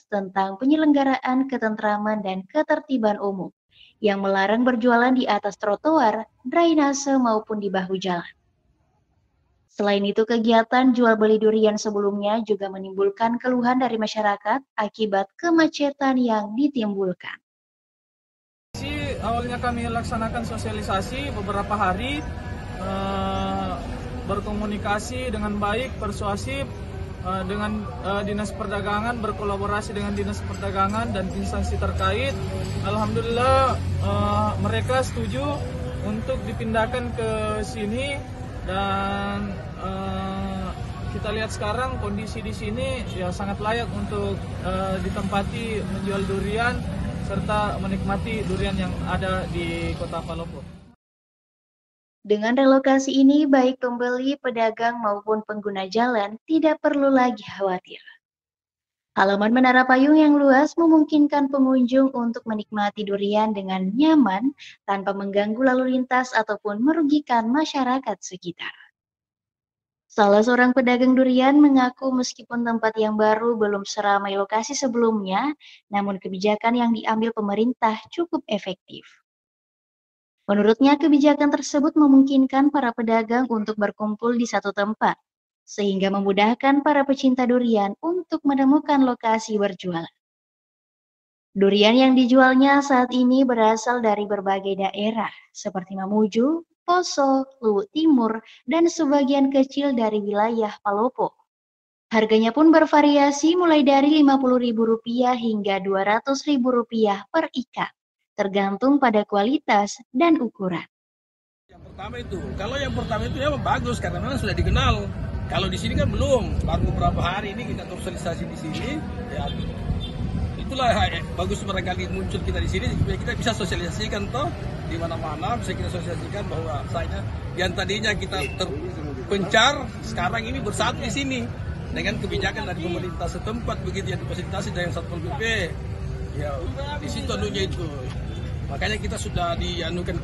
tentang penyelenggaraan ketentraman dan ketertiban umum yang melarang berjualan di atas trotoar, drainase maupun di bahu jalan. Selain itu, kegiatan jual beli durian sebelumnya juga menimbulkan keluhan dari masyarakat akibat kemacetan yang ditimbulkan. Awalnya kami laksanakan sosialisasi beberapa hari, berkomunikasi dengan baik, persuasif dengan Dinas Perdagangan, berkolaborasi dengan Dinas Perdagangan dan instansi terkait. Alhamdulillah mereka setuju untuk dipindahkan ke sini dan kita lihat sekarang kondisi di sini ya sangat layak untuk ditempati menjual durian serta menikmati durian yang ada di Kota Palopo. Dengan relokasi ini, baik pembeli, pedagang maupun pengguna jalan tidak perlu lagi khawatir. Halaman Menara Payung yang luas memungkinkan pengunjung untuk menikmati durian dengan nyaman tanpa mengganggu lalu lintas ataupun merugikan masyarakat sekitar. Salah seorang pedagang durian mengaku meskipun tempat yang baru belum seramai lokasi sebelumnya, namun kebijakan yang diambil pemerintah cukup efektif. Menurutnya, kebijakan tersebut memungkinkan para pedagang untuk berkumpul di satu tempat, sehingga memudahkan para pecinta durian untuk menemukan lokasi berjualan. Durian yang dijualnya saat ini berasal dari berbagai daerah, seperti Mamuju, Poso, Luwu Timur, dan sebagian kecil dari wilayah Palopo. Harganya pun bervariasi mulai dari Rp50.000 hingga Rp200.000 per ikat, tergantung pada kualitas dan ukuran. Yang pertama itu ya bagus karena memang sudah dikenal. Kalau di sini kan belum, baru beberapa hari ini kita sosialisasi di sini. Ya, itulah bagus barangkali muncul kita di sini supaya kita bisa sosialisasikan toh di mana-mana bisa kita sosialisasikan bahwa saya yang tadinya kita terpencar sekarang ini bersatu di sini dengan kebijakan dari pemerintah setempat begitu yang difasilitasi dari Satpol PP. Ya di situ anunya itu. Makanya kita sudah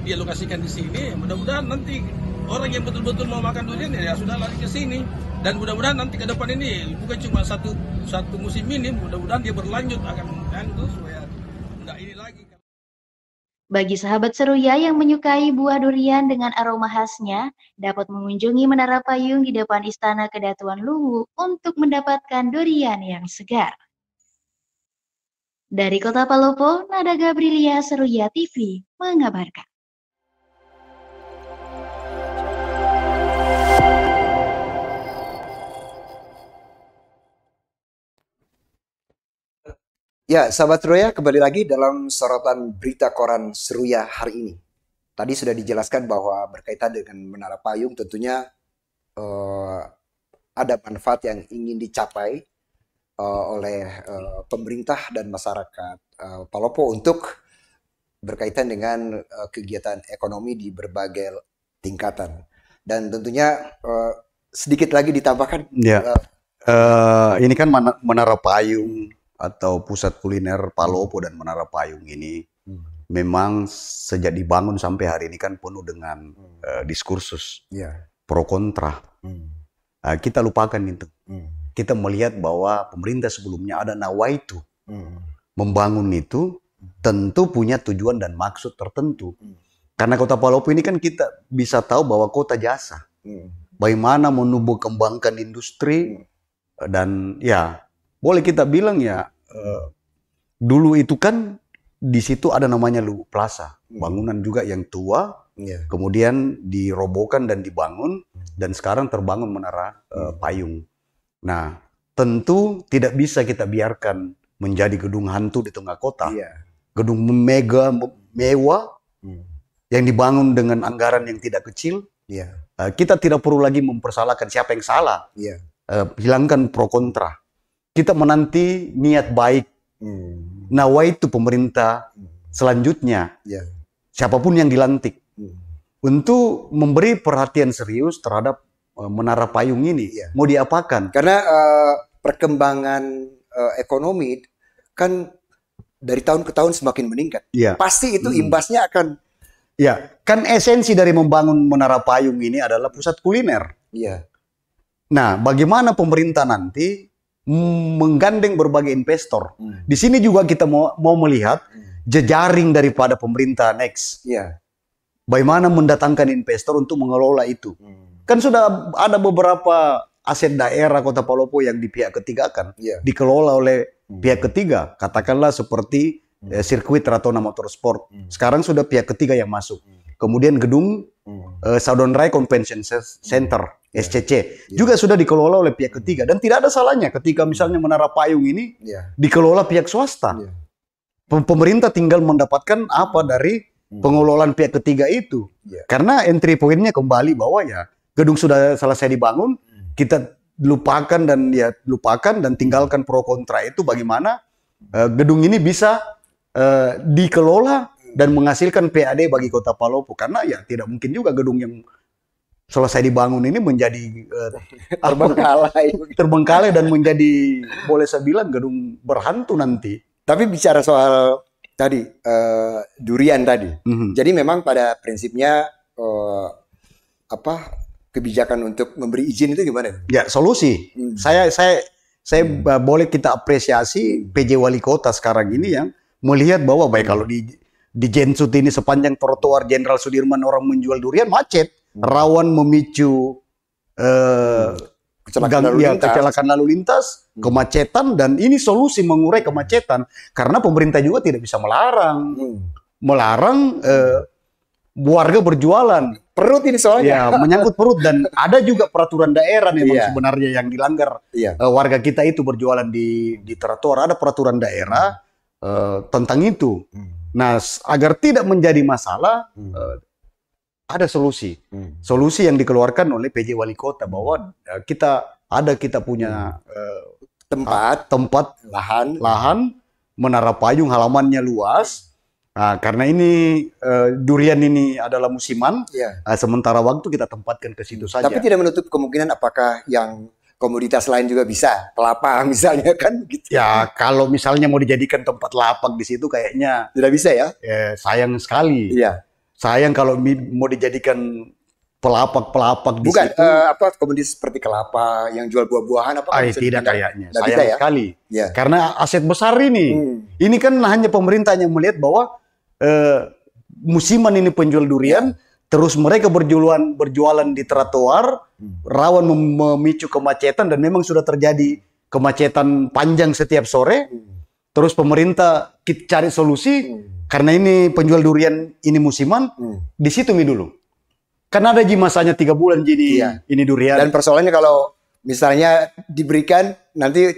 dialokasikan di sini. Mudah-mudahan nanti orang yang betul-betul mau makan durian ya sudah lari ke sini. Dan mudah-mudahan nanti ke depan ini bukan cuma satu musim ini, mudah-mudahan dia berlanjut akan terus supaya enggak ini lagi. Bagi sahabat Seruya yang menyukai buah durian dengan aroma khasnya, dapat mengunjungi Menara Payung di depan Istana Kedatuan Luwu untuk mendapatkan durian yang segar. Dari Kota Palopo, Nada Gabrilia, Seruya TV mengabarkan. Ya, sahabat Seruya, kembali lagi dalam sorotan berita koran Seruya hari ini. Tadi sudah dijelaskan bahwa berkaitan dengan Menara Payung tentunya ada manfaat yang ingin dicapai oleh pemerintah dan masyarakat Palopo untuk berkaitan dengan kegiatan ekonomi di berbagai tingkatan. Dan tentunya sedikit lagi ditambahkan. Ya. Ini kan Menara Payung atau pusat kuliner Palopo dan Menara Payung ini memang sejak dibangun sampai hari ini kan penuh dengan diskursus pro kontra. Kita lupakan itu. Kita melihat bahwa pemerintah sebelumnya ada nawaitu membangun itu tentu punya tujuan dan maksud tertentu. Karena kota Palopo ini kan kita bisa tahu bahwa kota jasa. Bagaimana menumbuh kembangkan industri dan ya boleh kita bilang ya dulu itu kan di situ ada namanya Luwu Plaza, bangunan juga yang tua, kemudian dirobohkan dan dibangun dan sekarang terbangun Menara Payung. Nah, tentu tidak bisa kita biarkan menjadi gedung hantu di tengah kota. Gedung mega mewah yang dibangun dengan anggaran yang tidak kecil. Kita tidak perlu lagi mempersalahkan siapa yang salah. Hilangkan pro kontra. Kita menanti niat baik. Nawaitu pemerintah selanjutnya, siapapun yang dilantik, untuk memberi perhatian serius terhadap Menara Payung ini. Mau diapakan? Karena perkembangan ekonomi kan dari tahun ke tahun semakin meningkat. Pasti itu imbasnya akan. Ya, kan esensi dari membangun Menara Payung ini adalah pusat kuliner. Nah, bagaimana pemerintah nanti menggandeng berbagai investor. Di sini juga kita mau melihat jejaring daripada pemerintah next. Bagaimana mendatangkan investor untuk mengelola itu. Kan sudah ada beberapa aset daerah Kota Palopo yang di pihak ketiga kan dikelola oleh pihak ketiga. Katakanlah seperti sirkuit Ratona Motorsport. Sekarang sudah pihak ketiga yang masuk. Kemudian gedung Saudon Rai Convention Center SCC juga sudah dikelola oleh pihak ketiga dan tidak ada salahnya ketika misalnya Menara Payung ini dikelola pihak swasta. Pemerintah tinggal mendapatkan apa dari pengelolaan pihak ketiga itu. Karena entry point-nya kembali bahwa ya gedung sudah selesai dibangun, kita lupakan dan tinggalkan pro kontra itu bagaimana gedung ini bisa dikelola dan menghasilkan PAD bagi Kota Palopo. Karena ya tidak mungkin juga gedung yang selesai dibangun ini menjadi terbengkalai dan menjadi boleh saya bilang gedung berhantu nanti. Tapi bicara soal tadi durian tadi, jadi memang pada prinsipnya kebijakan untuk memberi izin itu gimana? Ya solusi. Saya boleh kita apresiasi PJ Wali Kota sekarang ini yang melihat bahwa baik kalau di Jensut ini sepanjang trotoar Jenderal Sudirman orang menjual durian macet. Rawan memicu kecelakaan lalu lintas, kemacetan, dan ini solusi mengurai kemacetan karena pemerintah juga tidak bisa melarang warga berjualan. Perut ini soalnya. Ya, menyangkut perut dan ada juga peraturan daerah memang sebenarnya yang dilanggar. Warga kita itu berjualan di trotoar, ada peraturan daerah tentang itu. Nah, agar tidak menjadi masalah ada solusi. Solusi yang dikeluarkan oleh PJ Wali Kota bahwa kita punya tempat lahan Menara Payung, halamannya luas. Nah, karena ini durian ini adalah musiman, sementara waktu kita tempatkan ke situ saja. Tapi tidak menutup kemungkinan apakah yang komoditas lain juga bisa, kelapa misalnya kan gitu. Ya, kalau misalnya mau dijadikan tempat lapak di situ kayaknya tidak bisa ya. Sayang sekali. Sayang kalau mau dijadikan pelapak-pelapak di situ. Komoditas seperti kelapa yang jual buah-buahan apa? Tidak kayaknya. Sayang sekali. Karena aset besar ini. Ini kan hanya pemerintah yang melihat bahwa musiman ini penjual durian, terus mereka berjualan di trotoar, rawan memicu kemacetan dan memang sudah terjadi kemacetan panjang setiap sore. Terus pemerintah kita cari solusi. Karena ini penjual durian ini musiman, di situ dulu. Karena ada masanya 3 bulan jadi ini durian. Dan persoalannya kalau misalnya diberikan nanti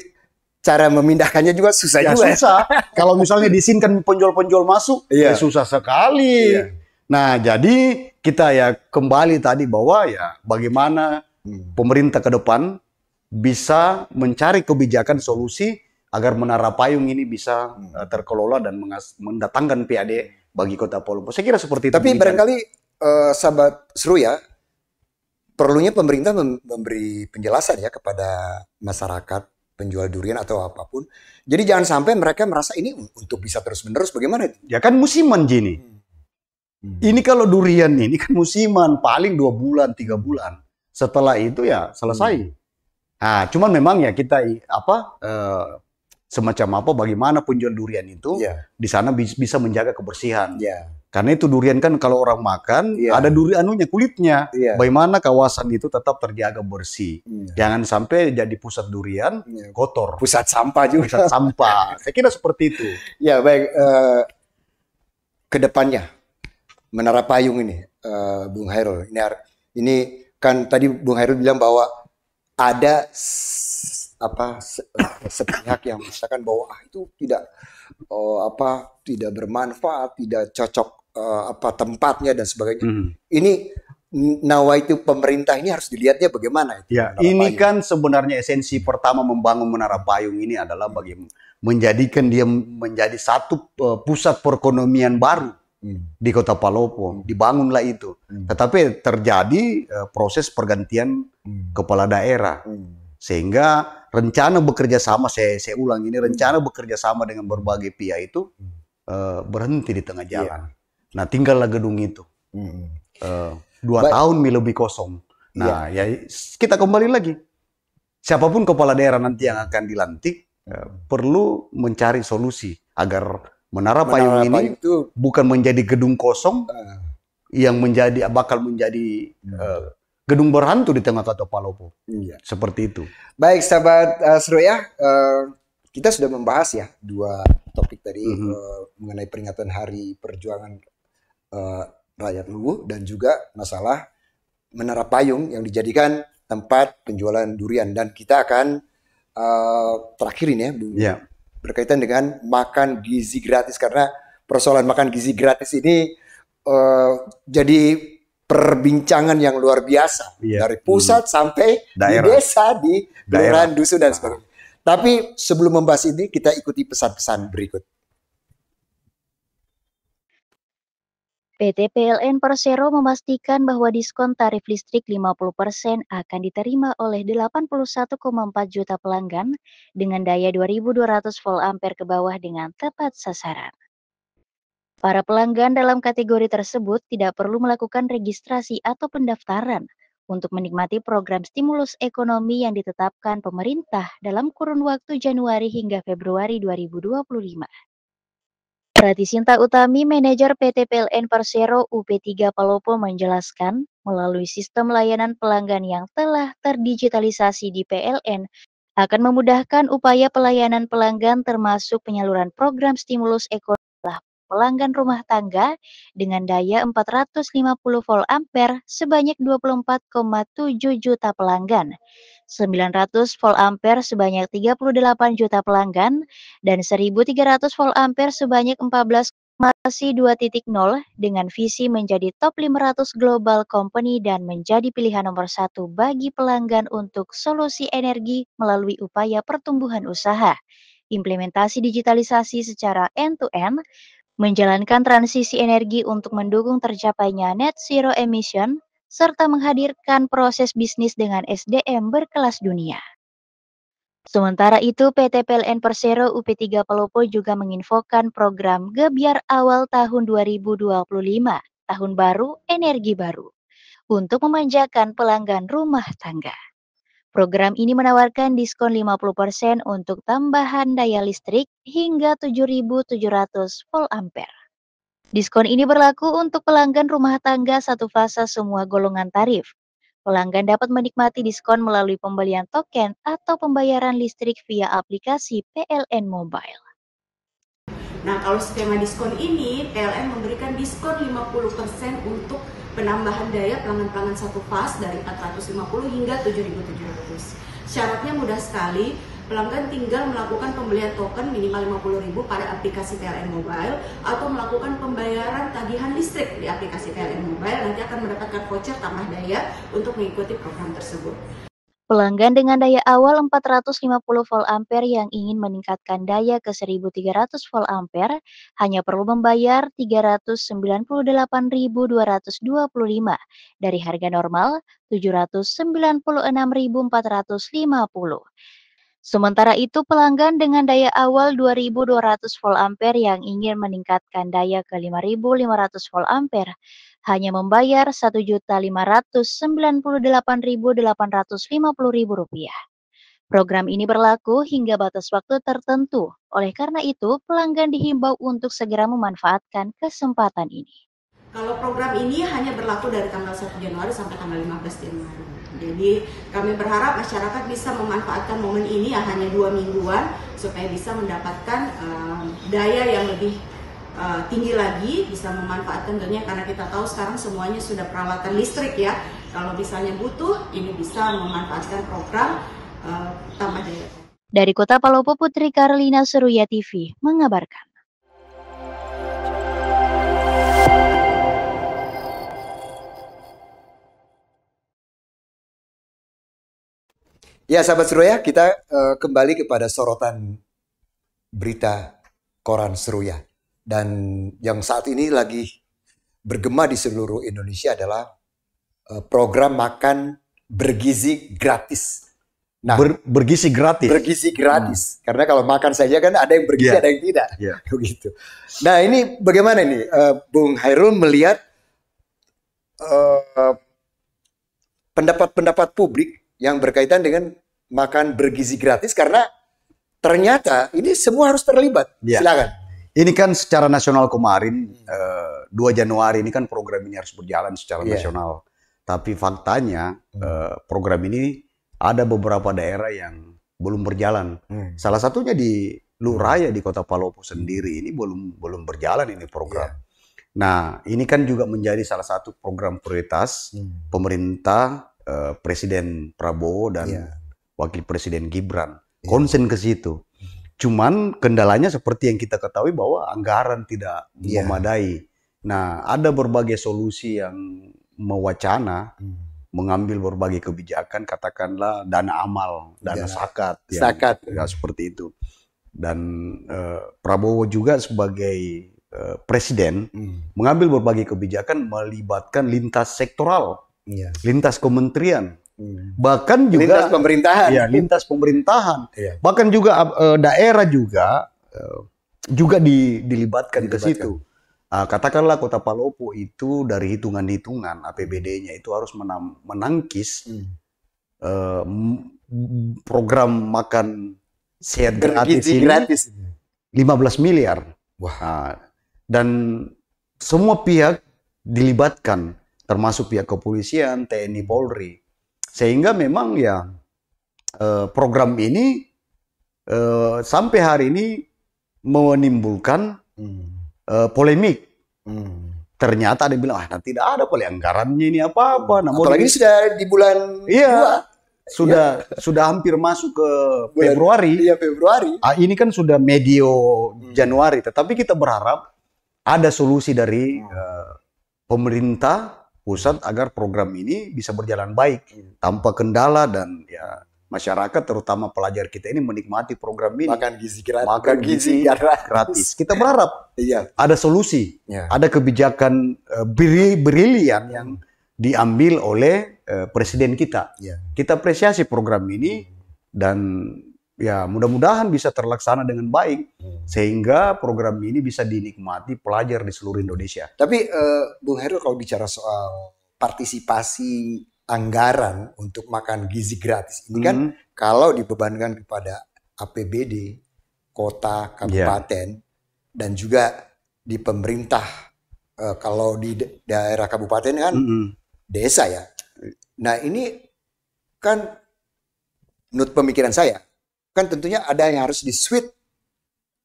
cara memindahkannya juga susah Ya juga. susah. Kalau misalnya diizinkan penjual-penjual masuk, Iya. ya susah sekali. Iya. Nah, jadi kita ya kembali tadi bahwa ya bagaimana pemerintah ke depan bisa mencari kebijakan solusi agar Menara Payung ini bisa terkelola dan mendatangkan PAD bagi Kota Palopo. Saya kira seperti itu. Tapi barangkali sahabat Seruya, perlunya pemerintah memberi penjelasan ya kepada masyarakat penjual durian atau apapun. Jadi jangan sampai mereka merasa ini untuk bisa terus-menerus bagaimana itu? Ya kan musiman Jini. Ini kalau durian ini kan musiman, paling 2 bulan, 3 bulan. Setelah itu ya selesai. Nah, cuman memang ya kita semacam apa bagaimana penjual durian itu di sana bisa menjaga kebersihan. Karena itu durian kan kalau orang makan ada kulitnya. Bagaimana kawasan itu tetap terjaga bersih. Jangan sampai jadi pusat durian kotor. Pusat sampah juga. Pusat sampah. Saya kira seperti itu. Ya baik, kedepannya Menara Payung ini, Bung Hairul. Ini kan tadi Bung Hairul bilang bahwa ada sepihak yang mengatakan bahwa itu tidak bermanfaat, tidak cocok tempatnya dan sebagainya. Ini nawaitu pemerintah ini harus dilihatnya bagaimana itu. Ya, ini kan sebenarnya esensi pertama membangun Menara Payung ini adalah menjadikan dia menjadi satu pusat perekonomian baru di Kota Palopo. Dibangunlah itu. Tetapi terjadi proses pergantian kepala daerah. Sehingga rencana bekerja sama, saya ulang ini, rencana bekerja sama dengan berbagai pihak itu berhenti di tengah jalan. Nah, tinggallah gedung itu. 2 tahun lebih kosong. Nah, ya kita kembali lagi. Siapapun kepala daerah nanti yang akan dilantik, perlu mencari solusi agar Menara Payung ini bukan menjadi gedung kosong yang bakal menjadi gedung berhantu di tengah Kota Palopo. Seperti itu. Baik, sahabat Seruya, kita sudah membahas ya 2 topik tadi mengenai peringatan Hari Perjuangan Rakyat Luwu dan juga masalah Menara Payung yang dijadikan tempat penjualan durian. Dan kita akan terakhir ini ya, Bung, berkaitan dengan makan gizi gratis, karena persoalan makan gizi gratis ini jadi perbincangan yang luar biasa dari pusat sampai daerah, di desa, di kelurahan, dusun dan sebagainya. Tapi sebelum membahas ini kita ikuti pesan-pesan berikut. PT PLN Persero memastikan bahwa diskon tarif listrik 50% akan diterima oleh 81,4 juta pelanggan dengan daya 2.200 volt ampere ke bawah dengan tepat sasaran. Para pelanggan dalam kategori tersebut tidak perlu melakukan registrasi atau pendaftaran untuk menikmati program stimulus ekonomi yang ditetapkan pemerintah dalam kurun waktu Januari hingga Februari 2025. Pratisinta Utami, manajer PT PLN Persero UP3 Palopo menjelaskan, melalui sistem layanan pelanggan yang telah terdigitalisasi di PLN, akan memudahkan upaya pelayanan pelanggan termasuk penyaluran program stimulus ekonomi pelanggan rumah tangga dengan daya 450 volt ampere sebanyak 24,7 juta pelanggan, 900 volt ampere sebanyak 38 juta pelanggan, dan 1.300 volt ampere sebanyak 14,2.0 dengan visi menjadi top 500 global company dan menjadi pilihan nomor 1 bagi pelanggan untuk solusi energi melalui upaya pertumbuhan usaha, implementasi digitalisasi secara end-to-end, menjalankan transisi energi untuk mendukung tercapainya net zero emission, serta menghadirkan proses bisnis dengan SDM berkelas dunia. Sementara itu, PT PLN Persero UP3 Palopo juga menginfokan program Gebyar Awal tahun 2025, Tahun Baru Energi Baru, untuk memanjakan pelanggan rumah tangga. Program ini menawarkan diskon 50% untuk tambahan daya listrik hingga 7.700 volt ampere. Diskon ini berlaku untuk pelanggan rumah tangga satu fasa semua golongan tarif. Pelanggan dapat menikmati diskon melalui pembelian token atau pembayaran listrik via aplikasi PLN Mobile. Nah, kalau skema diskon ini, PLN memberikan diskon 50% untuk penambahan daya pelanggan-pelanggan satu fas dari 450 hingga 7.700. Syaratnya mudah sekali, pelanggan tinggal melakukan pembelian token minimal 50.000 pada aplikasi PLN Mobile atau melakukan pembayaran tagihan listrik di aplikasi PLN Mobile, nanti akan mendapatkan voucher tambah daya untuk mengikuti program tersebut. Pelanggan dengan daya awal 450 volt ampere yang ingin meningkatkan daya ke 1300 volt ampere hanya perlu membayar 398.225 dari harga normal 796.450. Sementara itu, pelanggan dengan daya awal 2200 volt ampere yang ingin meningkatkan daya ke 5500 volt ampere hanya membayar Rp1.598.850. Program ini berlaku hingga batas waktu tertentu. Oleh karena itu, pelanggan dihimbau untuk segera memanfaatkan kesempatan ini. Kalau program ini hanya berlaku dari tanggal 1 Januari sampai tanggal 15 Januari. Jadi kami berharap masyarakat bisa memanfaatkan momen ini ya, hanya 2 mingguan supaya bisa mendapatkan daya yang lebih tinggi lagi, bisa memanfaatkan tentunya karena kita tahu sekarang semuanya sudah peralatan listrik ya. Kalau misalnya butuh, ini bisa memanfaatkan program tambah daya. Dari Kota Palopo, Putri Karlina, Seruya TV mengabarkan. Ya, sahabat Seruya, kita kembali kepada sorotan berita koran Seruya. Dan yang saat ini lagi bergema di seluruh Indonesia adalah program makan bergizi gratis. Nah, bergizi gratis. Bergizi gratis. Karena kalau makan saja kan ada yang bergizi, ada yang tidak. Begitu. Nah, ini bagaimana nih Bung Hairul melihat pendapat-pendapat publik yang berkaitan dengan makan bergizi gratis, karena ternyata ini semua harus terlibat. Silakan. Ini kan secara nasional kemarin 2 Januari ini kan program ini harus berjalan secara nasional. Tapi faktanya program ini ada beberapa daerah yang belum berjalan. Salah satunya di Luraya di Kota Palopo sendiri ini belum berjalan ini program. Nah, ini kan juga menjadi salah satu program prioritas pemerintah, Presiden Prabowo dan Wakil Presiden Gibran. Konsen ke situ. Cuman kendalanya seperti yang kita ketahui bahwa anggaran tidak memadai. Nah, ada berbagai solusi yang mewacana mengambil berbagai kebijakan, katakanlah dana amal, dana zakat, ya seperti itu. Dan Prabowo juga sebagai presiden mengambil berbagai kebijakan melibatkan lintas sektoral, lintas kementerian. Bahkan juga lintas pemerintahan. Ya, lintas pemerintahan. Bahkan juga daerah juga dilibatkan ke situ. Katakanlah Kota Palopo itu dari hitungan-hitungan APBD-nya itu harus menangkis program makan sehat gratis ini 15 miliar. Dan semua pihak dilibatkan, termasuk pihak kepolisian, TNI, Polri. Sehingga memang ya program ini sampai hari ini menimbulkan polemik. Ternyata ada yang bilang, tidak ada anggarannya ini apa-apa. Apalagi ini sudah di bulan 2. Sudah hampir masuk ke Februari. Iya, Februari. Ini kan sudah medio Januari. Tetapi kita berharap ada solusi dari pemerintah pusat agar program ini bisa berjalan baik tanpa kendala, dan ya masyarakat terutama pelajar kita ini menikmati program ini. Makan gizi gratis. Makan gizi gratis. Kita berharap ada solusi, ada kebijakan brilian yang diambil oleh presiden kita. Kita apresiasi program ini dan ya mudah-mudahan bisa terlaksana dengan baik sehingga program ini bisa dinikmati pelajar di seluruh Indonesia. Tapi Bung Hairul, kalau bicara soal partisipasi anggaran untuk makan gizi gratis ini kan kalau dibebankan kepada APBD kota, kabupaten dan juga di pemerintah, kalau di daerah kabupaten kan desa ya. Nah, ini kan menurut pemikiran saya kan tentunya ada yang harus di-switch.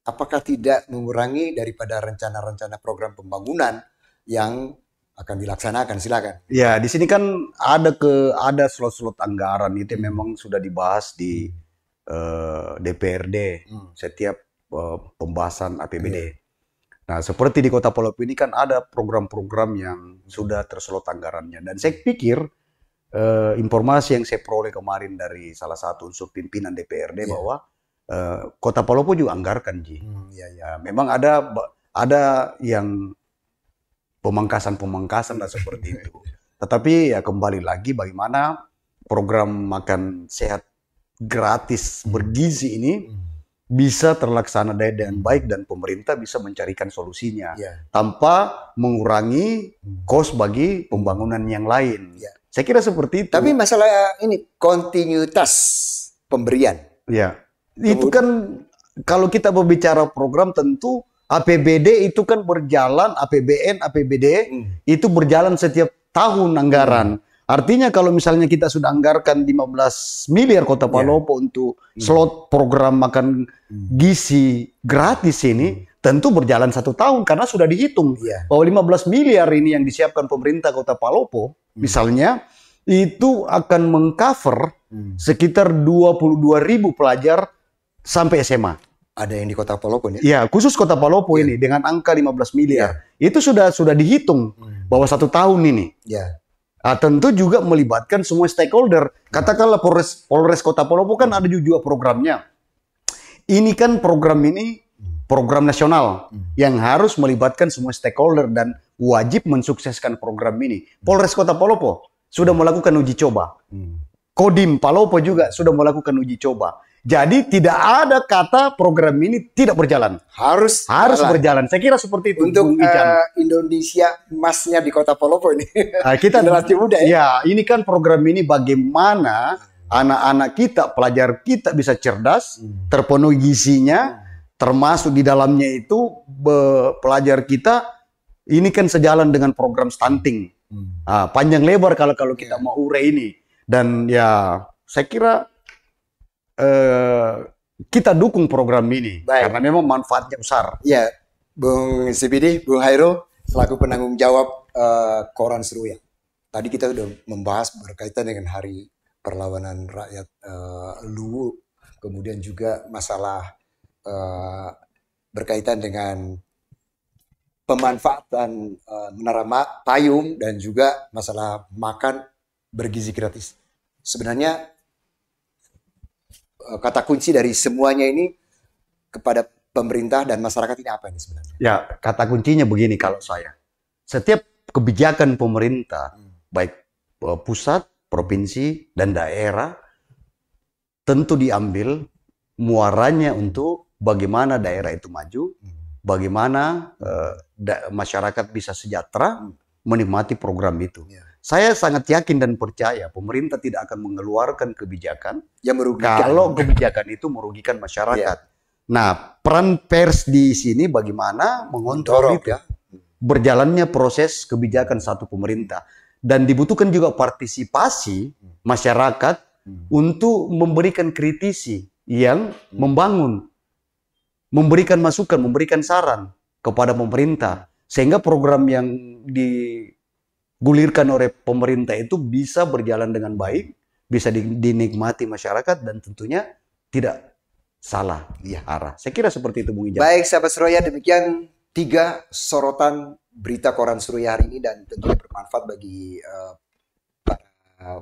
Apakah tidak mengurangi daripada rencana-rencana program pembangunan yang akan dilaksanakan? Silakan. Ya, di sini kan ada slot-slot anggaran itu memang sudah dibahas di DPRD setiap pembahasan APBD. Nah, seperti di Kota Palopo ini kan ada program-program yang sudah terselot anggarannya. Dan saya pikir informasi yang saya peroleh kemarin dari salah satu unsur pimpinan DPRD bahwa Kota Palopo juga anggarkan, Ji. Memang ada yang pemangkasan dan seperti itu. Tetapi ya kembali lagi bagaimana program makan sehat gratis bergizi ini bisa terlaksana dengan baik dan pemerintah bisa mencarikan solusinya tanpa mengurangi kos bagi pembangunan yang lain. Saya kira seperti itu. Tapi masalah ini kontinuitas pemberian. Ya, itu kan kalau kita berbicara program tentu APBD itu kan berjalan, APBN, APBD itu berjalan setiap tahun anggaran. Artinya kalau misalnya kita sudah anggarkan 15 miliar Kota Palopo untuk slot program makan gizi gratis ini, tentu berjalan 1 tahun karena sudah dihitung bahwa 15 miliar ini yang disiapkan pemerintah Kota Palopo, misalnya itu akan mengcover sekitar 22.000 pelajar sampai SMA. Ada yang di Kota Palopo nih? Ya, khusus Kota Palopo ini dengan angka 15 miliar. Itu sudah dihitung bahwa 1 tahun ini. Tentu juga melibatkan semua stakeholder. Katakanlah Polres Kota Palopo kan ada juga programnya. Ini kan program nasional yang harus melibatkan semua stakeholder dan wajib mensukseskan program ini. Polres Kota Palopo sudah melakukan uji coba. Kodim Palopo juga sudah melakukan uji coba. Jadi tidak ada kata program ini tidak berjalan. Harus berjalan. Saya kira seperti itu. Untuk Indonesia emasnya di Kota Palopo ini. Kita generasi muda ya. Ya, ini kan program ini bagaimana anak-anak kita, pelajar kita bisa cerdas, terpenuhi gizinya, termasuk di dalamnya itu pelajar kita ini kan sejalan dengan program stunting. Panjang lebar kalau kita mau urei ini. Dan ya saya kira kita dukung program ini karena memang manfaatnya besar. Ya, Bung CPD, Bung Hairul selaku penanggung jawab Koran Seruya. Tadi kita sudah membahas berkaitan dengan Hari Perlawanan Rakyat Luwu, kemudian juga masalah berkaitan dengan pemanfaatan menara payung dan juga masalah makan bergizi gratis. Sebenarnya kata kunci dari semuanya ini kepada pemerintah dan masyarakat ini apa ini sebenarnya? Ya, kata kuncinya begini kalau saya. Setiap kebijakan pemerintah, baik pusat, provinsi, dan daerah, tentu diambil muaranya untuk bagaimana daerah itu maju, bagaimana masyarakat bisa sejahtera menikmati program itu. Saya sangat yakin dan percaya pemerintah tidak akan mengeluarkan kebijakan yang merugikan kalau kebijakan itu merugikan masyarakat. Nah, peran pers di sini bagaimana mengontrol itu. Berjalannya proses kebijakan satu pemerintah. Dan dibutuhkan juga partisipasi masyarakat untuk memberikan kritisi yang membangun. Memberikan masukan, memberikan saran kepada pemerintah. Sehingga program yang digulirkan oleh pemerintah itu bisa berjalan dengan baik, bisa dinikmati masyarakat, dan tentunya tidak salah arah. Saya kira seperti itu, Bung Ijam. Baik, sahabat Seruya, demikian 3 sorotan berita Koran Seruya hari ini dan tentunya bermanfaat bagi para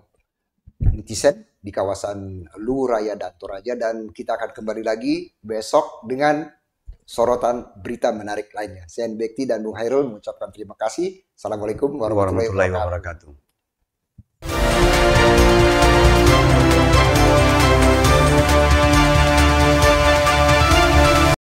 netizen di kawasan Luwu Raya dan Toraja, dan kita akan kembali lagi besok dengan sorotan berita menarik lainnya. Saya Bekti dan Bung Hairul mengucapkan terima kasih. Assalamualaikum warahmatullahi wabarakatuh.